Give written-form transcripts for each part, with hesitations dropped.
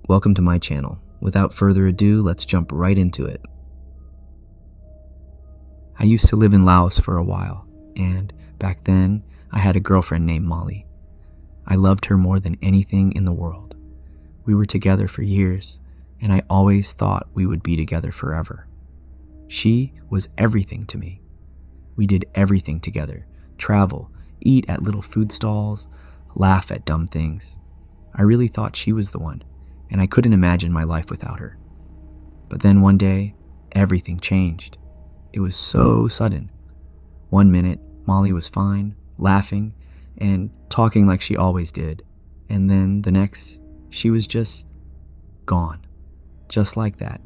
Welcome to my channel. Without further ado, let's jump right into it. I used to live in Laos for a while, and back then, I had a girlfriend named Molly. I loved her more than anything in the world. We were together for years, and I always thought we would be together forever. She was everything to me. We did everything together: travel, eat at little food stalls, laugh at dumb things. I really thought she was the one, and I couldn't imagine my life without her. But then one day, everything changed. It was so sudden. One minute, Molly was fine, laughing, and talking like she always did. And then the next, she was just gone. Just like that.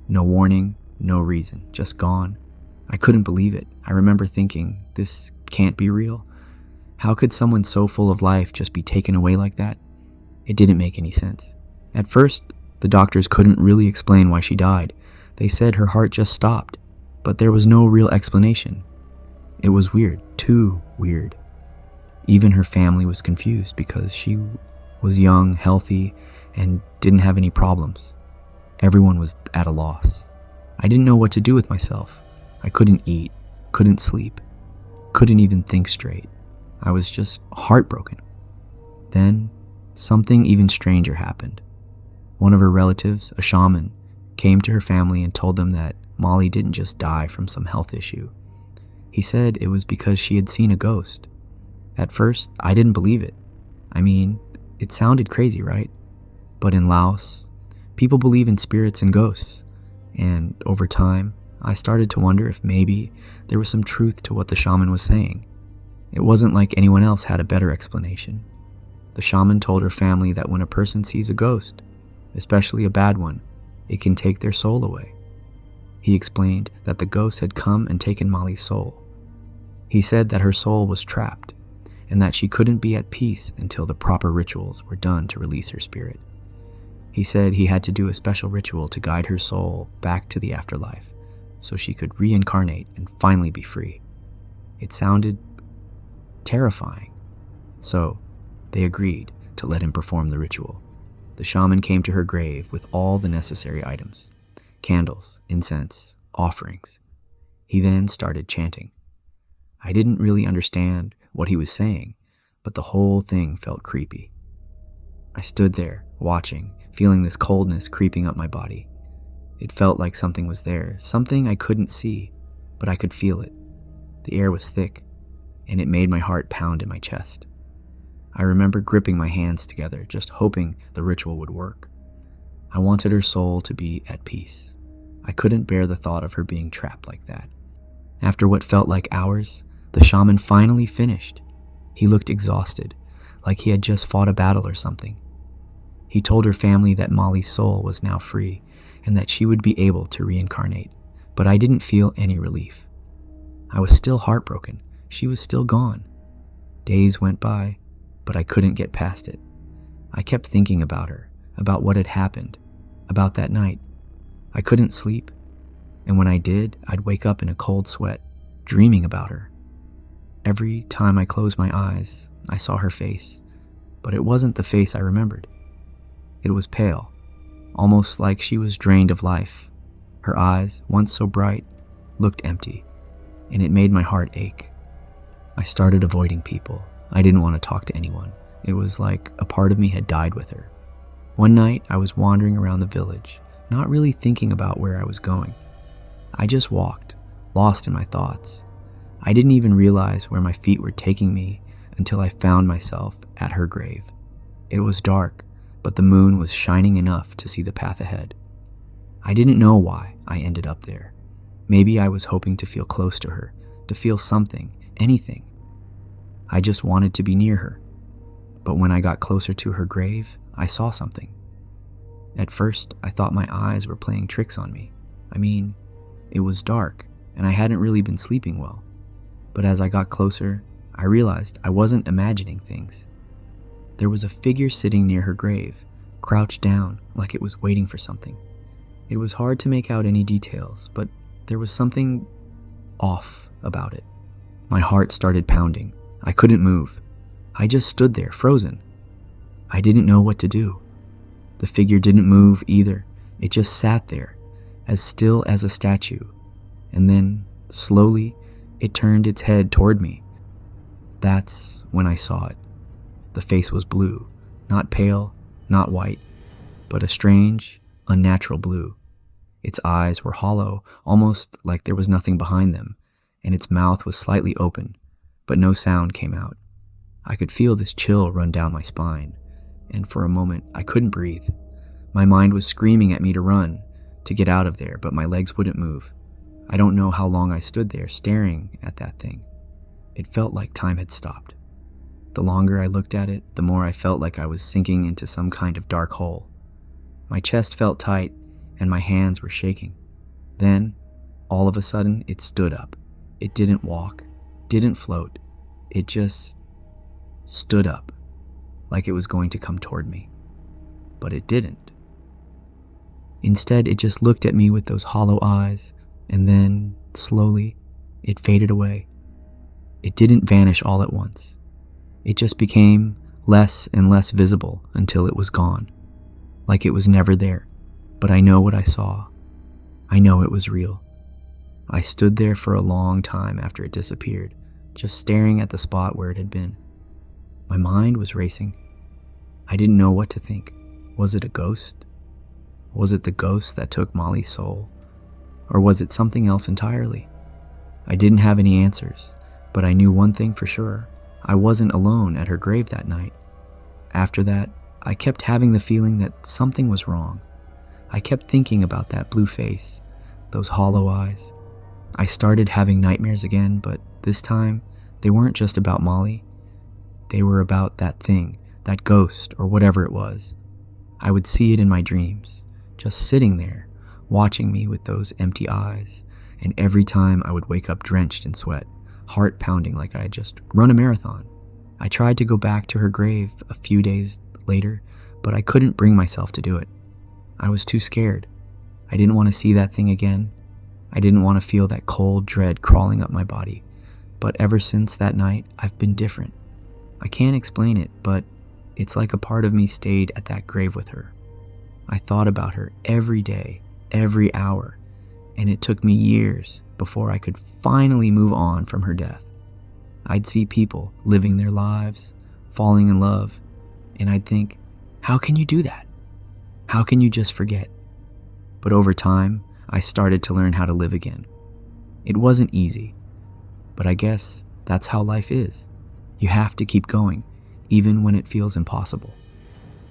No warning, no reason, just gone. I couldn't believe it. I remember thinking, this can't be real. How could someone so full of life just be taken away like that? It didn't make any sense. At first, the doctors couldn't really explain why she died. They said her heart just stopped, but there was no real explanation. It was weird, too weird. Even her family was confused because she was young, healthy, and didn't have any problems. Everyone was at a loss. I didn't know what to do with myself. I couldn't eat, couldn't sleep, couldn't even think straight. I was just heartbroken. Then, something even stranger happened. One of her relatives, a shaman, came to her family and told them that Molly didn't just die from some health issue. He said it was because she had seen a ghost. At first, I didn't believe it. I mean, it sounded crazy, right? But in Laos, people believe in spirits and ghosts. And over time, I started to wonder if maybe there was some truth to what the shaman was saying. It wasn't like anyone else had a better explanation. The shaman told her family that when a person sees a ghost, especially a bad one, it can take their soul away. He explained that the ghost had come and taken Molly's soul. He said that her soul was trapped, and that she couldn't be at peace until the proper rituals were done to release her spirit. He said he had to do a special ritual to guide her soul back to the afterlife, so she could reincarnate and finally be free. It sounded terrifying, so they agreed to let him perform the ritual. The shaman came to her grave with all the necessary items: candles, incense, offerings. He then started chanting. I didn't really understand what he was saying, but the whole thing felt creepy. I stood there, watching, feeling this coldness creeping up my body. It felt like something was there, something I couldn't see, but I could feel it. The air was thick, and it made my heart pound in my chest. I remember gripping my hands together, just hoping the ritual would work. I wanted her soul to be at peace. I couldn't bear the thought of her being trapped like that. After what felt like hours, the shaman finally finished. He looked exhausted, like he had just fought a battle or something. He told her family that Molly's soul was now free, and that she would be able to reincarnate, but I didn't feel any relief. I was still heartbroken. She was still gone. Days went by, but I couldn't get past it. I kept thinking about her, about what had happened, about that night. I couldn't sleep, and when I did, I'd wake up in a cold sweat, dreaming about her. Every time I closed my eyes, I saw her face, but it wasn't the face I remembered. It was pale, almost like she was drained of life. Her eyes, once so bright, looked empty, and it made my heart ache. I started avoiding people. I didn't want to talk to anyone. It was like a part of me had died with her. One night, I was wandering around the village, not really thinking about where I was going. I just walked, lost in my thoughts. I didn't even realize where my feet were taking me until I found myself at her grave. It was dark, but the moon was shining enough to see the path ahead. I didn't know why I ended up there. Maybe I was hoping to feel close to her, to feel something, anything. I just wanted to be near her. But when I got closer to her grave, I saw something. At first, I thought my eyes were playing tricks on me. I mean, it was dark, and I hadn't really been sleeping well. But as I got closer, I realized I wasn't imagining things. There was a figure sitting near her grave, crouched down like it was waiting for something. It was hard to make out any details, but there was something off about it. My heart started pounding. I couldn't move. I just stood there, frozen. I didn't know what to do. The figure didn't move either. It just sat there, as still as a statue. And then, slowly, it turned its head toward me. That's when I saw it. The face was blue, not pale, not white, but a strange, unnatural blue. Its eyes were hollow, almost like there was nothing behind them, and its mouth was slightly open, but no sound came out. I could feel this chill run down my spine, and for a moment I couldn't breathe. My mind was screaming at me to run, to get out of there, but my legs wouldn't move. I don't know how long I stood there staring at that thing. It felt like time had stopped. The longer I looked at it, the more I felt like I was sinking into some kind of dark hole. My chest felt tight, and my hands were shaking. Then, all of a sudden, it stood up. It didn't walk, didn't float. It just stood up, like it was going to come toward me. But it didn't. Instead, it just looked at me with those hollow eyes, and then, slowly, it faded away. It didn't vanish all at once. It just became less and less visible until it was gone, like it was never there. But I know what I saw. I know it was real. I stood there for a long time after it disappeared, just staring at the spot where it had been. My mind was racing. I didn't know what to think. Was it a ghost? Was it the ghost that took Molly's soul? Or was it something else entirely? I didn't have any answers, but I knew one thing for sure. I wasn't alone at her grave that night. After that, I kept having the feeling that something was wrong. I kept thinking about that blue face, those hollow eyes. I started having nightmares again, but this time, they weren't just about Molly. They were about that thing, that ghost, or whatever it was. I would see it in my dreams, just sitting there, watching me with those empty eyes, and every time I would wake up drenched in sweat, heart pounding like I had just run a marathon. I tried to go back to her grave a few days later, but I couldn't bring myself to do it. I was too scared. I didn't want to see that thing again. I didn't want to feel that cold dread crawling up my body. But ever since that night, I've been different. I can't explain it, but it's like a part of me stayed at that grave with her. I thought about her every day, every hour, and it took me years before I could finally move on from her death. I'd see people living their lives, falling in love, and I'd think, how can you do that? How can you just forget? But over time, I started to learn how to live again. It wasn't easy, but I guess that's how life is. You have to keep going, even when it feels impossible.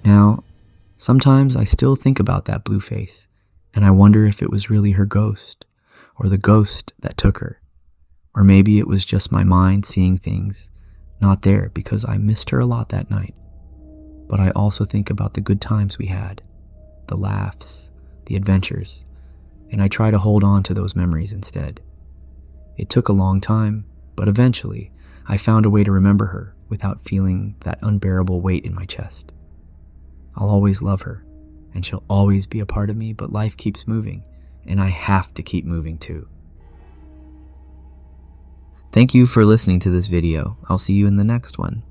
Now, sometimes I still think about that blue face, and I wonder if it was really her ghost, or the ghost that took her. Or maybe it was just my mind seeing things not there because I missed her a lot that night. But I also think about the good times we had, the laughs, the adventures, and I try to hold on to those memories instead. It took a long time, but eventually I found a way to remember her without feeling that unbearable weight in my chest. I'll always love her, and she'll always be a part of me, but life keeps moving, and I have to keep moving too. Thank you for listening to this video. I'll see you in the next one.